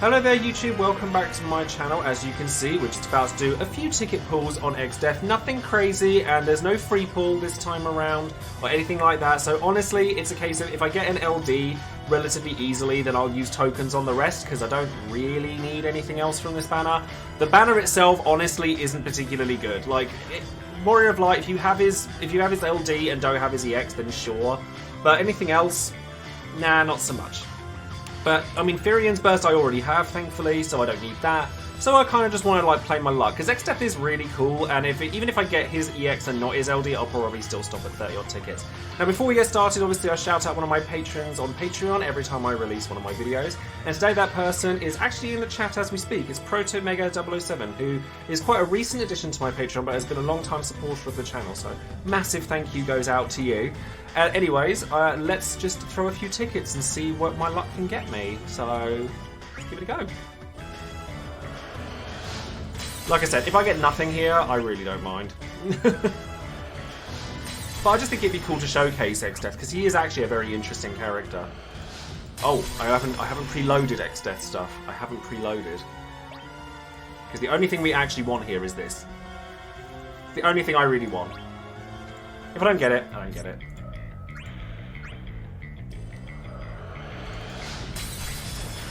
Hello there YouTube, welcome back to my channel. As you can see, we're just about to do a few ticket pulls on ExDeath. Nothing crazy, and there's no free pull this time around or anything like that. So honestly, it's a case of if I get an LD relatively easily, then I'll use tokens on the rest because I don't really need anything else from this banner. The banner itself honestly isn't particularly good. Like, Warrior of Light, if you have his LD and don't have his EX, then sure. But anything else, nah, not so much. But, I mean, Firion's Burst I already have, thankfully, so I don't need that. So I kind of just want to, like, play my luck. Because ExDeath is really cool, and even if I get his EX and not his LD, I'll probably still stop at 30-odd tickets. Now, before we get started, obviously, I shout out one of my patrons on Patreon every time I release one of my videos. And today that person is actually in the chat as we speak. It's ProtoMega007, who is quite a recent addition to my Patreon, but has been a long-time supporter of the channel. So, massive thank you goes out to you. Anyways, let's just throw a few tickets and see what my luck can get me. So, let's give it a go. Like I said, if I get nothing here, I really don't mind. But I just think it'd be cool to showcase ExDeath, because he is actually a very interesting character. Oh, I haven't preloaded ExDeath stuff. I haven't preloaded. Because the only thing we actually want here is this. The only thing I really want. If I don't get it, I don't get it.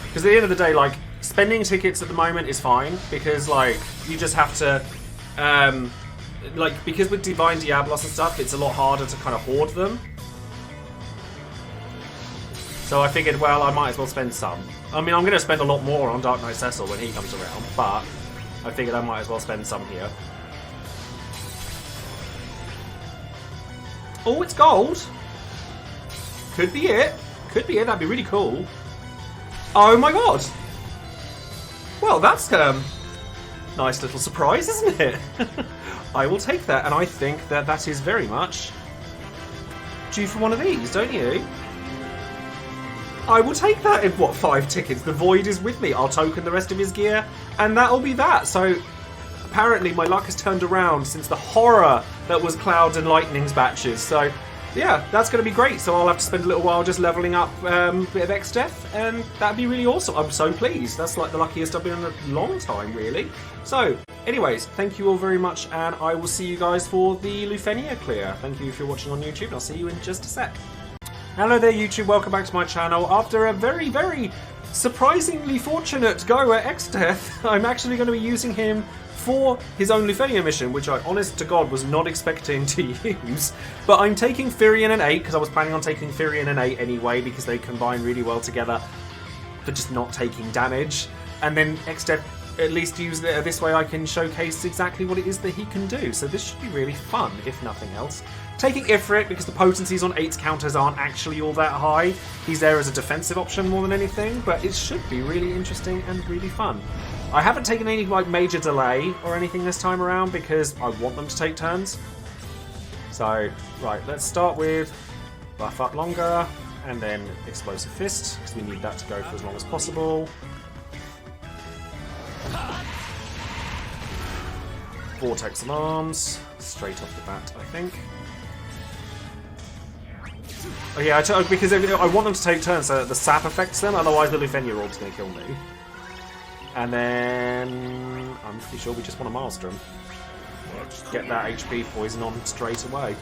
Because at the end of the day, like, spending tickets at the moment is fine, because, like, you just have to, like, because with Divine Diablos and stuff, it's a lot harder to kind of hoard them. So I figured, well, I might as well spend some. I mean, I'm going to spend a lot more on Dark Knight Cecil when he comes around, but I figured I might as well spend some here. Oh, it's gold! Could be it. Could be it, that'd be really cool. Oh my god! Well, that's a nice little surprise, isn't it? I will take that, and I think that that is very much due for one of these, don't you? I will take that in, what, 5 tickets? The Void is with me. I'll token the rest of his gear, and that'll be that. So, apparently my luck has turned around since the horror that was Cloud and Lightning's batches. So, yeah, that's going to be great. So I'll have to spend a little while just leveling up a bit of ExDeath, and that'd be really awesome. I'm so pleased. That's like the luckiest I've been in a long time, really. So, anyways, thank you all very much, and I will see you guys for the Lufenia clear. Thank you if you're watching on YouTube, and I'll see you in just a sec. Hello there, YouTube. Welcome back to my channel. After a very, very surprisingly fortunate go at ExDeath, I'm actually going to be using him for his own Lufenia mission, which I, honest to God, was not expecting to use. But I'm taking Firion and 8, because I was planning on taking Firion and 8 anyway, because they combine really well together for just not taking damage. And then ExDeath at least use it this way I can showcase exactly what it is that he can do. So this should be really fun, if nothing else. Taking Ifrit, because the potencies on 8's counters aren't actually all that high. He's there as a defensive option more than anything, but it should be really interesting and really fun. I haven't taken any like major delay or anything this time around because I want them to take turns. So, right, let's start with buff up longer, and then Explosive Fist, because we need that to go for as long as possible. Vortex Alarms, straight off the bat, I think. Oh yeah, because I want them to take turns so that the sap affects them, otherwise the Lufenia orb's going to kill me. And then I'm pretty sure we just want to master him. Get that HP poison on straight away.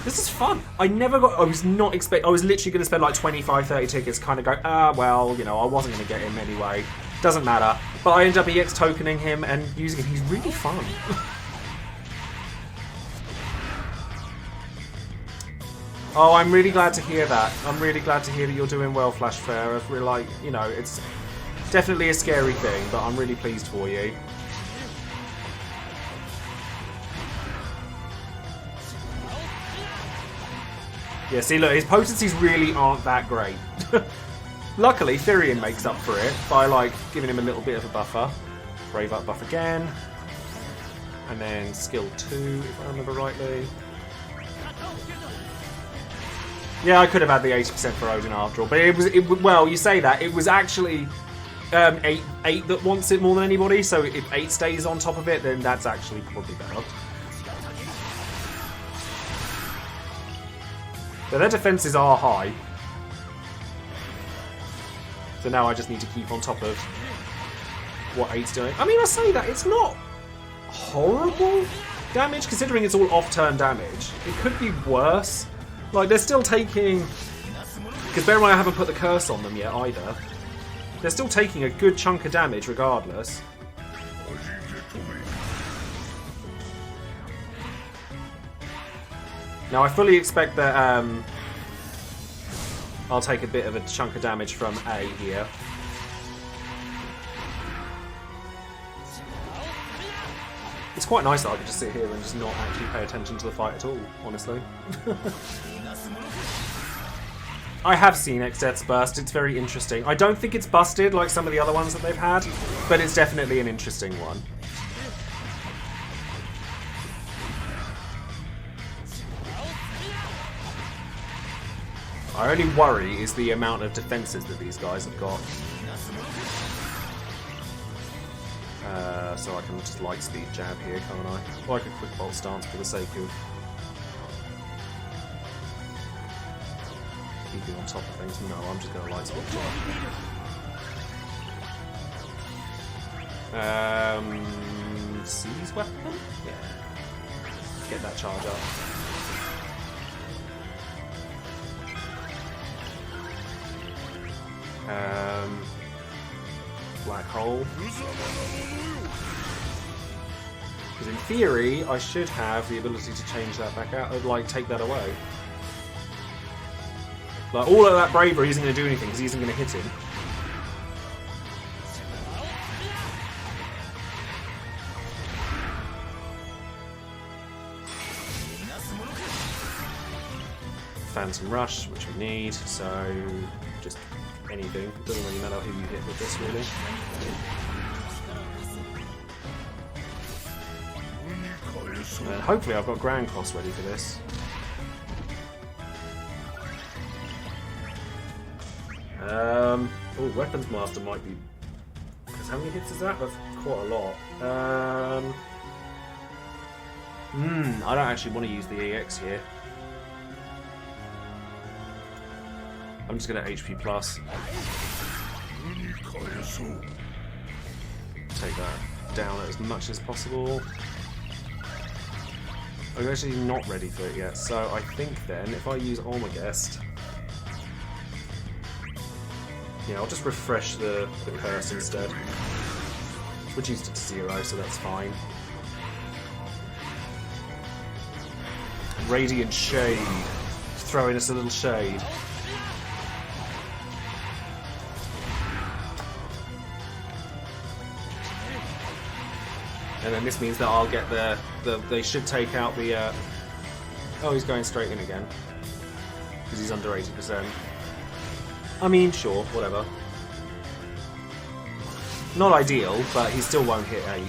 This is fun. I was literally going to spend like 25, 30 tickets, kind of go, well, you know, I wasn't going to get him anyway. Doesn't matter. But I end up EX tokening him and using him. He's really fun. Oh, I'm really glad to hear that. I'm really glad to hear that you're doing well, Flashfair. I feel like, you know, it's definitely a scary thing, but I'm really pleased for you. Yeah, see, look, his potencies really aren't that great. Luckily, Firion makes up for it by, like, giving him a little bit of a buffer. Brave Up buff again. And then skill 2, if I remember rightly. Yeah, I could have had the 80% for Odin after all, but well, you say that, it was actually 8 that wants it more than anybody, so if 8 stays on top of it, then that's actually probably better. So their defences are high. So now I just need to keep on top of what 8's doing. I mean, I say that, it's not horrible damage, considering it's all off-turn damage. It could be worse. Like, they're still taking... Because bear in mind I haven't put the curse on them yet either. They're still taking a good chunk of damage regardless. Now I fully expect that I'll take a bit of a chunk of damage from A here. It's quite nice that I could just sit here and just not actually pay attention to the fight at all, honestly. I have seen ExDeath's burst, it's very interesting. I don't think it's busted like some of the other ones that they've had, but it's definitely an interesting one. My only worry is the amount of defences that these guys have got. So I can just light speed jab here, can't I? Or I could quick bolt stance for the sake of keeping on top of things. No, I'm just going to light speed jab. Seize weapon? Yeah. Get that charge up. Black hole. Because in theory, I should have the ability to change that back out, like take that away. Like all of that bravery isn't going to do anything because he isn't going to hit him. Phantom Rush, which we need, so just anything. It doesn't really matter who you hit with this, really. And hopefully I've got Grand Cross ready for this. Oh, Weapons Master might be... Because how many hits is that? That's quite a lot. I don't actually want to use the EX here. I'm just going to HP plus. Take that down as much as possible. I'm actually not ready for it yet, so I think then if I use Almagest, yeah, I'll just refresh the curse instead. Reduced it to 0, so that's fine. Radiant Shade, just throwing us a little shade. And then this means that I'll get they should take out the, oh, he's going straight in again. Because he's under 80%. I mean, sure, whatever. Not ideal, but he still won't hit 8.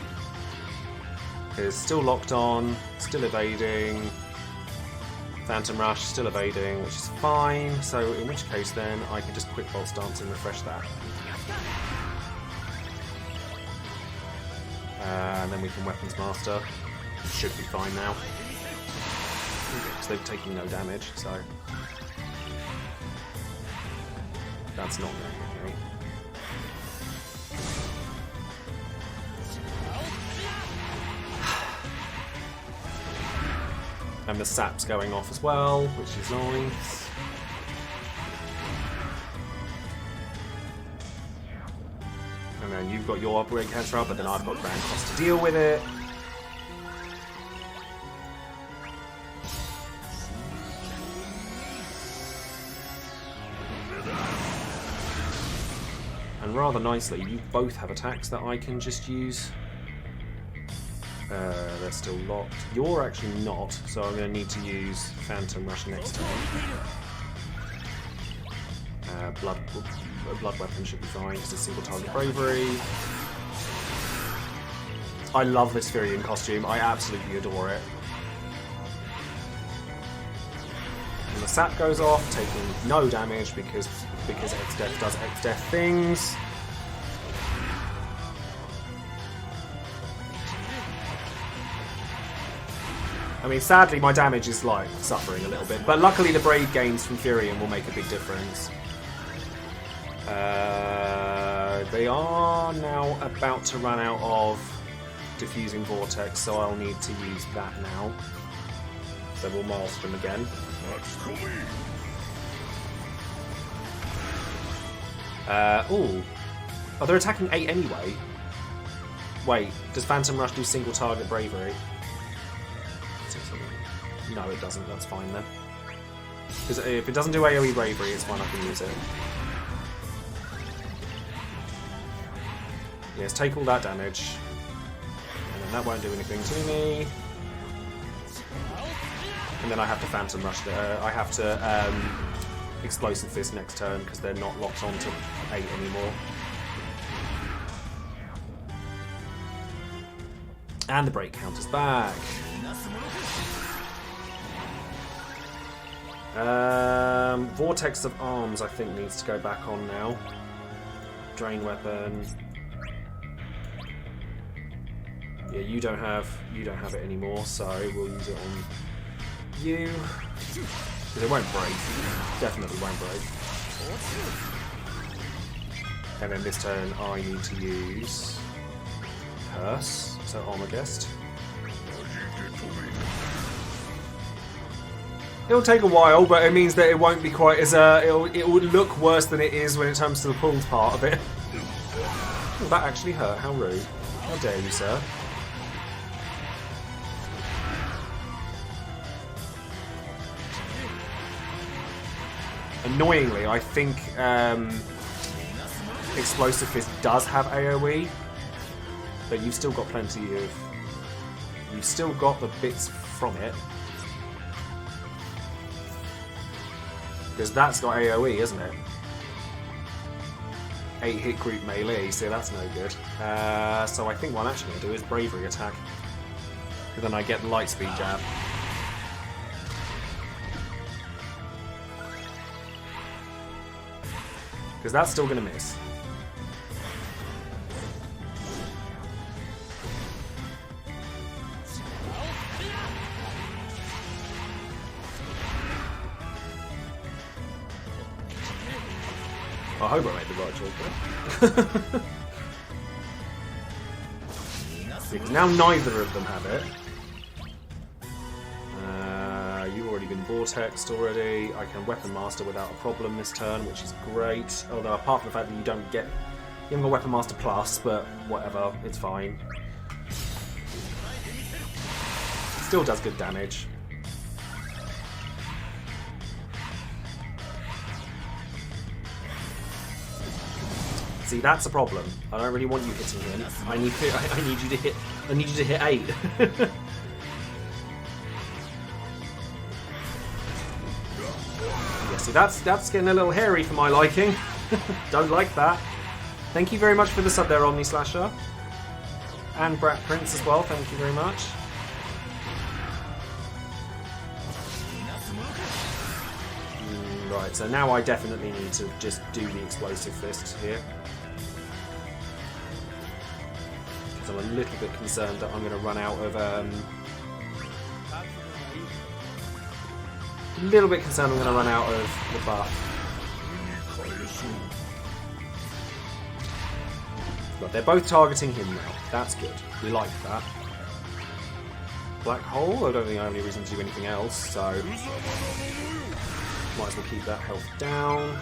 Because still locked on, still evading. Phantom Rush, still evading, which is fine. So in which case then, I can just quick bolt stance and refresh that. And then we can Weapons Master. Should be fine now. Because they've taken no damage, so... That's not going to hit me. And the sap's going off as well, which is nice. And then you've got your Operate Cancer up, but then I've got Grand Cross to deal with it. And rather nicely, you both have attacks that I can just use. They're still locked. You're actually not, so I'm going to need to use Phantom Rush next time. Blood Weapon should be fine, just a single target bravery. I love this Firion costume, I absolutely adore it. And the sap goes off, taking no damage because ExDeath does ExDeath things. I mean, sadly, my damage is, like, suffering a little bit. But luckily, the Brave gains from Firion will make a big difference. they are now about to run out of diffusing vortex, so I'll need to use that now. So we'll master them again. Ooh. Oh, they're attacking 8 anyway. Wait, does Phantom Rush do single target bravery? No, it doesn't. That's fine then. Because if it doesn't do AoE bravery, it's fine. I can use it. Yes, take all that damage. And then that won't do anything to me. And then I have to Phantom Rush. I have to Explosive Fist next turn because they're not locked onto 8 anymore. And the break count is back. Vortex of Arms, I think, needs to go back on now. Drain weapon. Yeah, you don't have it anymore, so we'll use it on you. Because it won't break. Definitely won't break. And then this turn, I need to use Curse, so Armorgest. It'll take a while, but it means that it won't be quite as it will look worse than it is when it comes to the pulled part of it. Oh, that actually hurt. How rude! How dare you, sir? Annoyingly, I think Explosive Fist does have AoE, but you've still got plenty of. You've still got the bits from it. Because that's got AoE, isn't it? 8 hit group melee, so that's no good. So I think what I'm actually going to do is Bravery attack. Because then I get the Lightspeed jab. Because that's still going to miss. I hope I made the right choice there. Because now neither of them have it. You've already been vortexed already. I can Weapon Master without a problem this turn, which is great. Although apart from the fact that you don't get... You haven't got Weapon Master Plus, but whatever, it's fine. Still does good damage. See, that's a problem. I don't really want you hitting him. I need you to hit. I need you to hit 8. Yeah, see, that's getting a little hairy for my liking. Don't like that. Thank you very much for the sub there, Omni Slasher, and Brat Prince as well. Thank you very much. Right, so now I definitely need to just do the Explosive Fist here. Because I'm a little bit concerned that I'm going to run out of... a little bit concerned I'm going to run out of the buff. But they're both targeting him now. That's good. We like that. Black Hole? I don't think I have any reason to do anything else, so... Might as well keep that health down.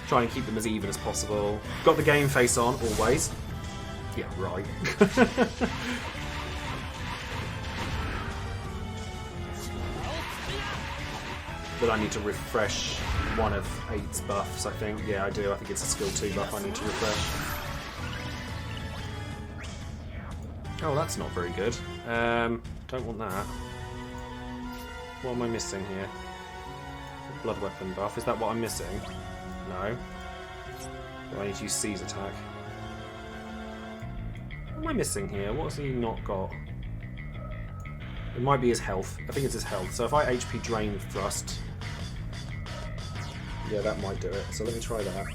Try and keep them as even as possible. Got the game face on, always. Yeah, right. But I need to refresh one of 8's buffs, I think. Yeah, I do. I think it's a skill 2 buff I need to refresh. Oh, that's not very good. Don't want that. What am I missing here? Blood weapon buff. Is that what I'm missing? No. Do I need to use Seize attack? What am I missing here? What has he not got? It might be his health. I think it's his health. So if I HP drain thrust... Yeah, that might do it. So let me try that.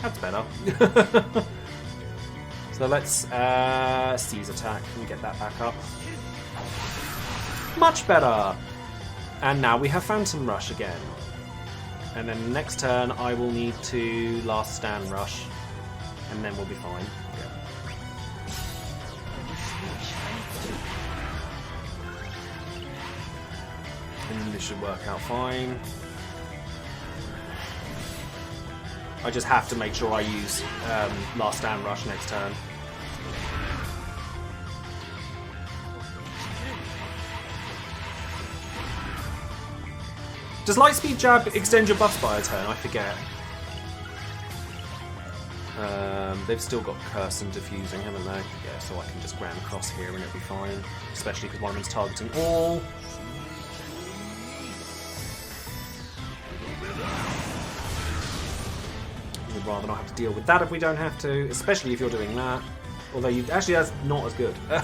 That's better. So let's Seize attack and get that back up. Much better! And now we have Phantom Rush again. And then next turn I will need to Last Stand Rush. And then we'll be fine. Yeah. And this should work out fine. I just have to make sure I use Last Stand Rush next turn. Does Lightspeed Jab extend your buffs by a turn? I forget. They've still got Curse and Diffusing, haven't they? Yeah, so I can just ram across here and it'll be fine. Especially because one of them's targeting all. We'd rather not have to deal with that if we don't have to, especially if you're doing that. Although you actually, that's not as good. I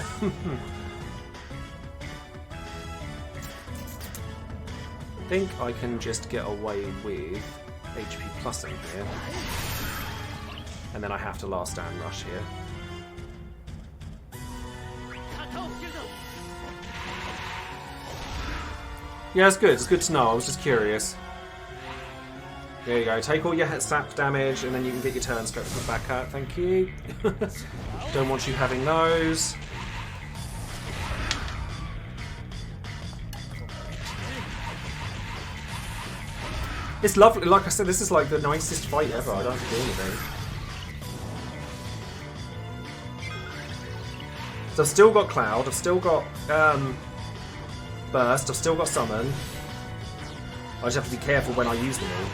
think I can just get away with HP plusing here. And then I have to Last Stand Rush here. Yeah, it's good. It's good to know. I was just curious. There you go. Take all your sap damage, and then you can get your turn scope put back out. Thank you. Don't want you having those. It's lovely. Like I said, this is like the nicest fight ever. I don't have to do anything. So I've still got Cloud. I've still got Burst. I've still got Summon. I just have to be careful when I use them all.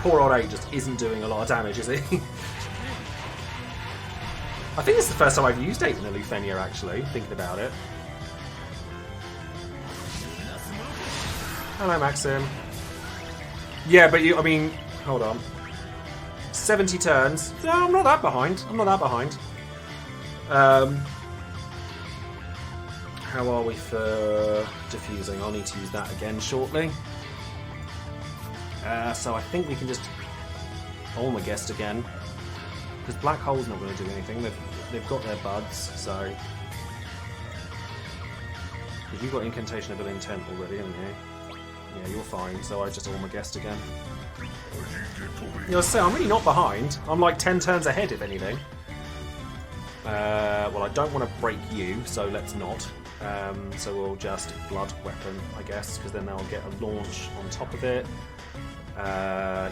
Poor old 8 just isn't doing a lot of damage, is he? I think this is the first time I've used 8 in the Lufenia, actually, thinking about it. Hello, Maxim. Yeah, but you, I mean, hold on. 70 turns. No, I'm not that behind. I'm not that behind. How are we for diffusing? I'll need to use that again shortly. So I think we can just Olmaguest again. Because Black Hole's not going to do anything. They've got their buds, so... Because you've got Incantation of Ill Intent already, haven't you? Yeah, you're fine, so I just Olmaguest again. Yeah, so I'm really not behind. I'm like 10 turns ahead, if anything. Well, I don't want to break you, so let's not. So we'll just Blood Weapon, I guess, because then they'll get a launch on top of it. Yeah.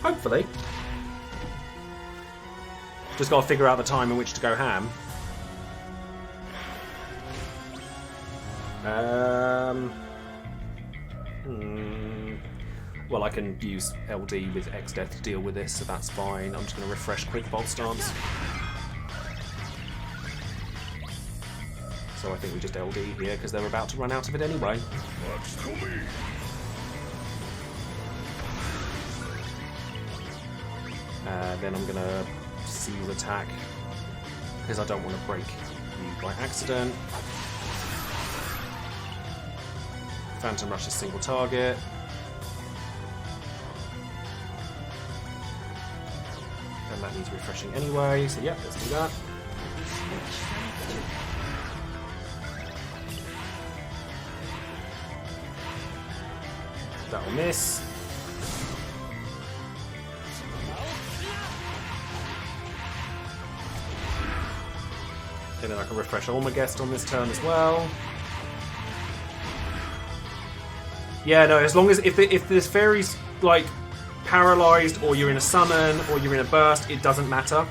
Hopefully. Just got to figure out the time in which to go ham. Well, I can use LD with ExDeath to deal with this, so that's fine. I'm just going to refresh Quick Bolt Stance. So I think we just LD here, because they're about to run out of it anyway. Then I'm going to Seal Attack, because I don't want to break you by accident. Phantom Rush is single target. And that needs refreshing anyway, so yeah, let's do that. That'll miss. And then I can refresh Olmaguest on this turn as well. Yeah, no, as long as if this fairy's like paralyzed, or you're in a summon, or you're in a burst, it doesn't matter.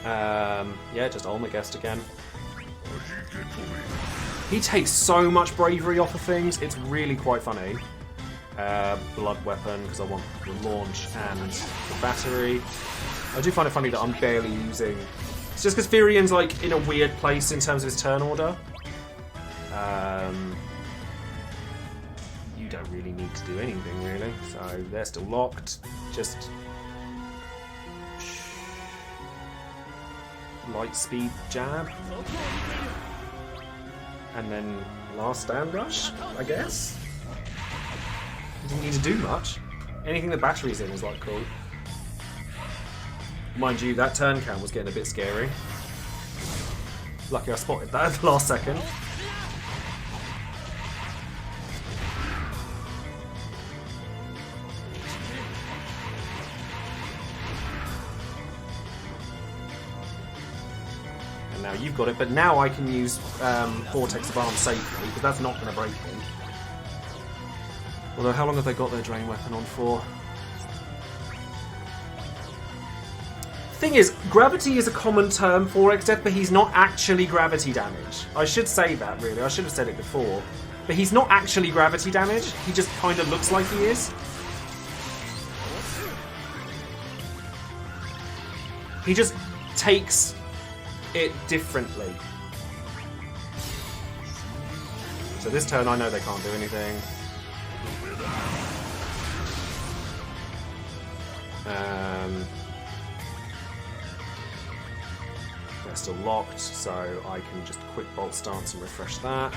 Yeah, just Olmaguest again. He takes so much bravery off of things, it's really quite funny. Blood Weapon, because I want the launch and the battery. I do find it funny that I'm barely using... It's just because Firion's like in a weird place in terms of his turn order. You don't really need to do anything, really. So they're still locked. Just... Light Speed Jab. And then Last Stand Rush, I guess? You didn't need to do much. Anything the battery's in is like cool. Mind you, that turn count was getting a bit scary. Lucky I spotted that at the last second. And now you've got it, but now I can use Vortex of Arm safely, because that's not going to break him. Although, how long have they got their Drain Weapon on for? Thing is, gravity is a common term for ExDeath, but he's not actually gravity damage. I should say that, really. I should have said it before. But he's not actually gravity damage. He just kind of looks like he is. He just takes it differently. So this turn, I know they can't do anything. They're still locked, so I can just quick bolt stance and refresh that.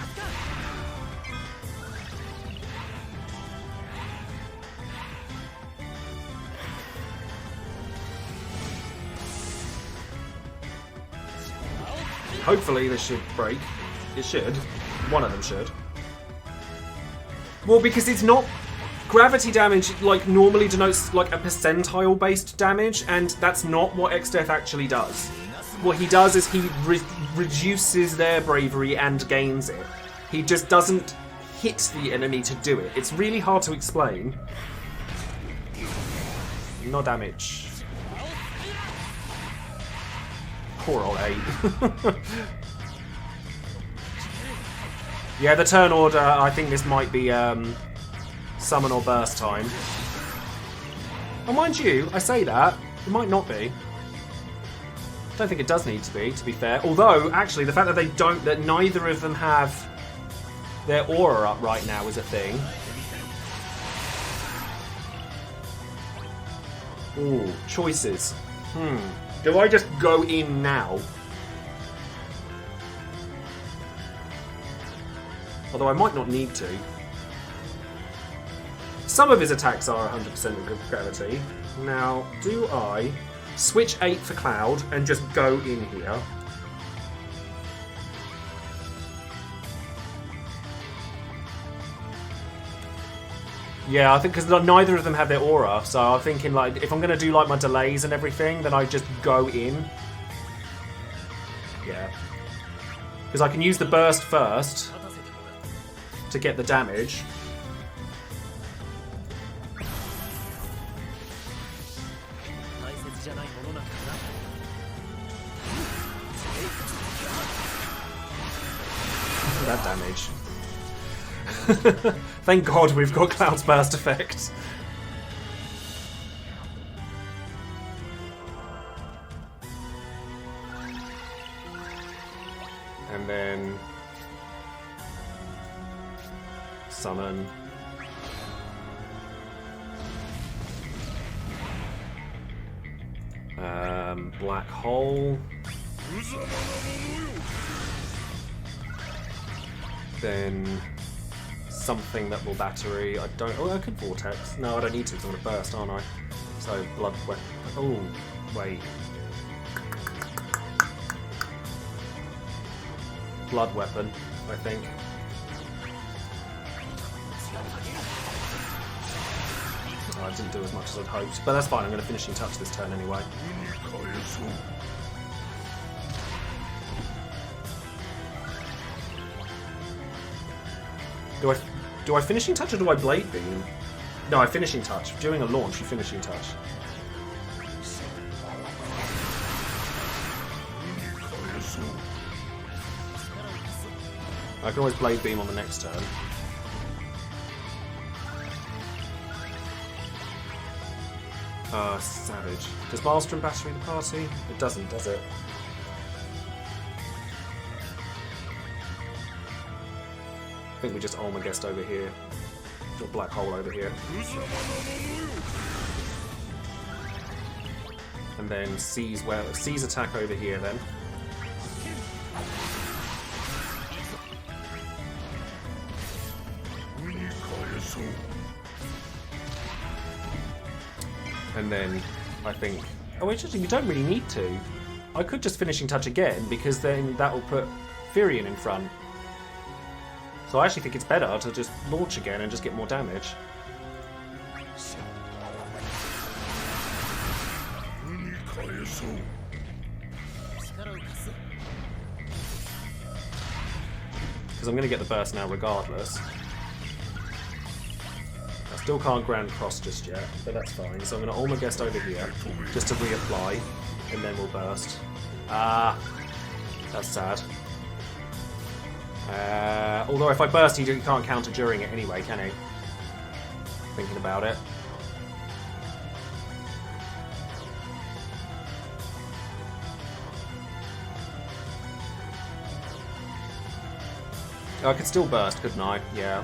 Hopefully this should break. It should. One of them should. Well, because it's not... Gravity damage, like, normally denotes, like, a percentile-based damage, and that's not what ExDeath actually does. What he does is he reduces their bravery and gains it. He just doesn't hit the enemy to do it. It's really hard to explain. No damage. Poor old Abe. Yeah, the turn order, I think this might be summon or burst time. Oh, mind you, I say that, it might not be. I don't think it does need to be fair. Although, actually, the fact that neither of them have their aura up right now is a thing. Ooh, choices. Do I just go in now? Although I might not need to. Some of his attacks are 100% of gravity. Now, do I switch 8 for Cloud and just go in here? Yeah, I think because neither of them have their aura, so I'm thinking, like, if I'm going to do like my delays and everything, then I just go in. Yeah. Because I can use the burst first to get the damage. That damage. Thank God we've got Cloud's burst effect. And then summon. Black hole. Then something that will battery. I don't. Oh, I could vortex. No, I don't need to because I'm gonna burst, aren't I? So blood weapon. Oh, wait. Blood weapon, I think. Oh, I didn't do as much as I'd hoped, but that's fine. I'm going to finishing touch this turn anyway. Do I finishing touch or do I blade beam? No, I finishing touch. During a launch, you finishing touch. I can always blade beam on the next turn. Savage. Does Maelstrom battery the party? It doesn't, does it? I think we just Olmagest over here. Or Black Hole over here. And then C's attack over here then. And then I think Oh, actually, you don't really need to. I could just finishing touch again, because then that will put Firion in front. So I actually think it's better to just launch again and just get more damage. Because I'm going to get the burst now regardless. I still can't Grand Cross just yet, but that's fine. So I'm going to Almagest over here, just to reapply, and then we'll burst. Ah, that's sad. Although if I burst, he can't counter during it anyway, can he? Thinking about it. I could still burst, couldn't I? Yeah.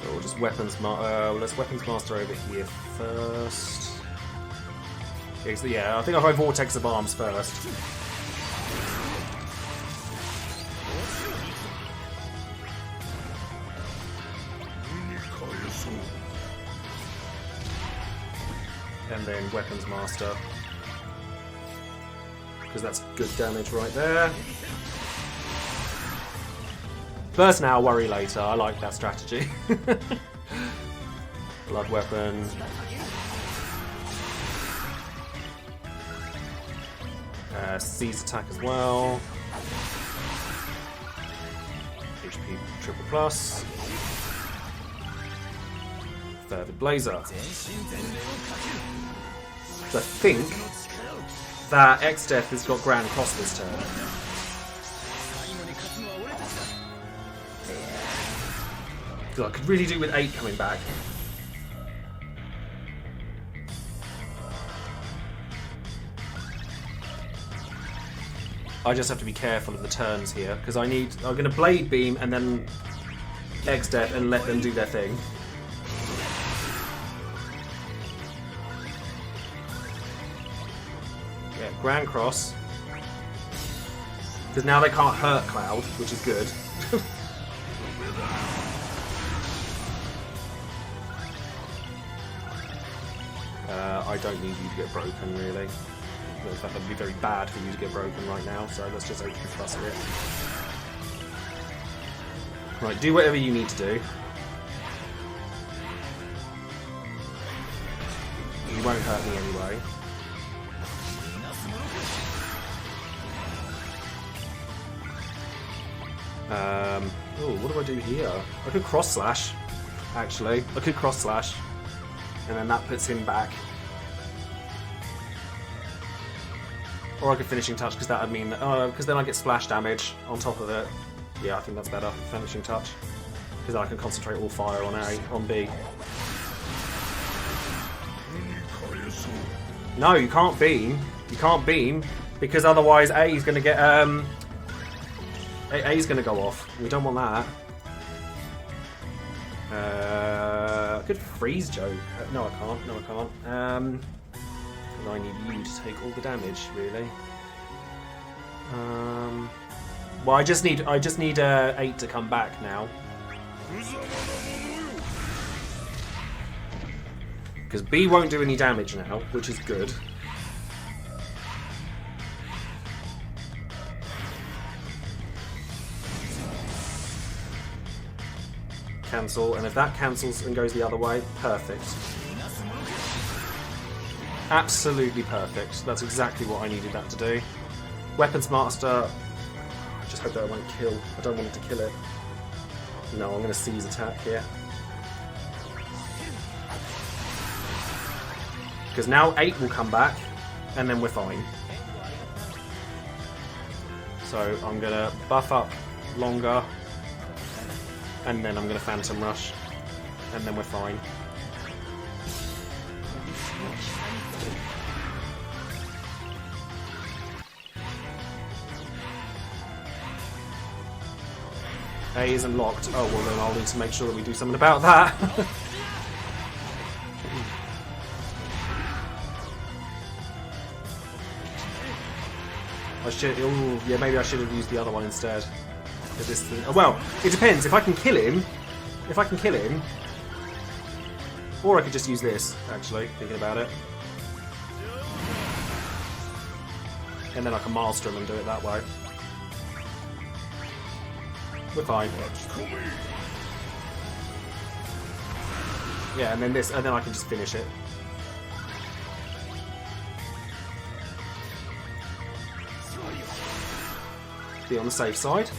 So we'll just let's weapons master over here first. Okay, so yeah, I think I'll go Vortex of Arms first. And then Weapons Master. Because that's good damage right there. Burst now, worry later. I like that strategy. Blood Weapon. Seize attack as well. HP triple plus. Fervid Blazer. So I think that ExDeath has got Grand Cross this turn. I could really do with 8 coming back. I just have to be careful of the turns here, because I'm going to Blade Beam and then ExDeath and let them do their thing. Yeah, Grand Cross. Because now they can't hurt Cloud, which is good. I don't need you to get broken, really. In fact, that would be very bad for you to get broken right now, so let's just open plus it. Right, do whatever you need to do. You won't hurt me anyway. Oh, what do I do here? I could cross slash, actually. I could cross slash, and then that puts him back. Or I could finishing touch, because that would mean that, because then I get splash damage on top of it. Yeah, I think that's better. Finishing touch, because I can concentrate all fire on A, on B. No, you can't beam. You can't beam, because otherwise A is going to get A's going to go off. We don't want that. I could freeze Joe. No, I can't. No, I can't. And I need you to take all the damage, really. Well, I just need 8 to come back now. Because B won't do any damage now, which is good. Cancel, and if that cancels and goes the other way, perfect. Absolutely perfect. That's exactly what I needed that to do. Weapons Master. I just hope that it won't kill. I don't want it to kill it. No, I'm going to seize attack here. Because now 8 will come back, and then we're fine. So I'm going to buff up longer, and then I'm going to Phantom Rush, and then we're fine. A isn't locked. Oh, well then I'll need to make sure that we do something about that. I should... Ooh, yeah, maybe I should have used the other one instead. 'Cause this thing, well, it depends. If I can kill him, or I could just use this. Actually, thinking about it, and then I can Maelstrom and do it that way. We're fine. Yeah, and then this, and then I can just finish it. Be on the safe side.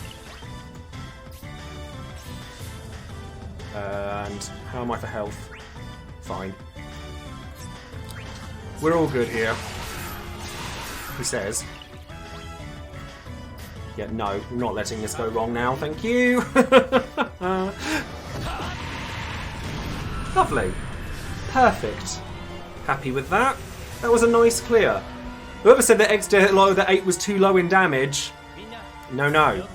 And how am I for health? Fine. We're all good here. He says. Yeah, no, I'm not letting this go wrong now, thank you! Lovely. Perfect. Happy with that. That was a nice clear. Whoever said that ExDeath that 8 was too low in damage... No.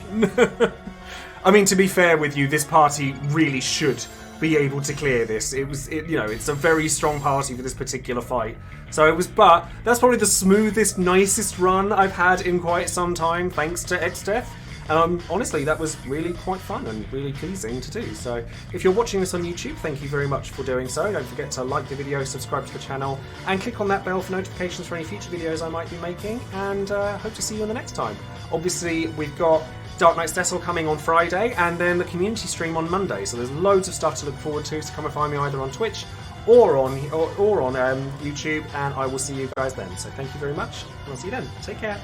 I mean, to be fair with you, this party really should be able to clear this. It's a very strong party for this particular fight. So but that's probably the smoothest, nicest run I've had in quite some time, thanks to ExDeath. Honestly, that was really quite fun and really pleasing to do. So if you're watching this on YouTube, thank you very much for doing so. Don't forget to like the video, subscribe to the channel, and click on that bell for notifications for any future videos I might be making. And hope to see you in the next time. Obviously, we've got Dark Knight's Cecil coming on Friday, and then the community stream on Monday. So there's loads of stuff to look forward to. So come and find me either on Twitch or on YouTube, and I will see you guys then. So thank you very much, and I'll see you then. Take care.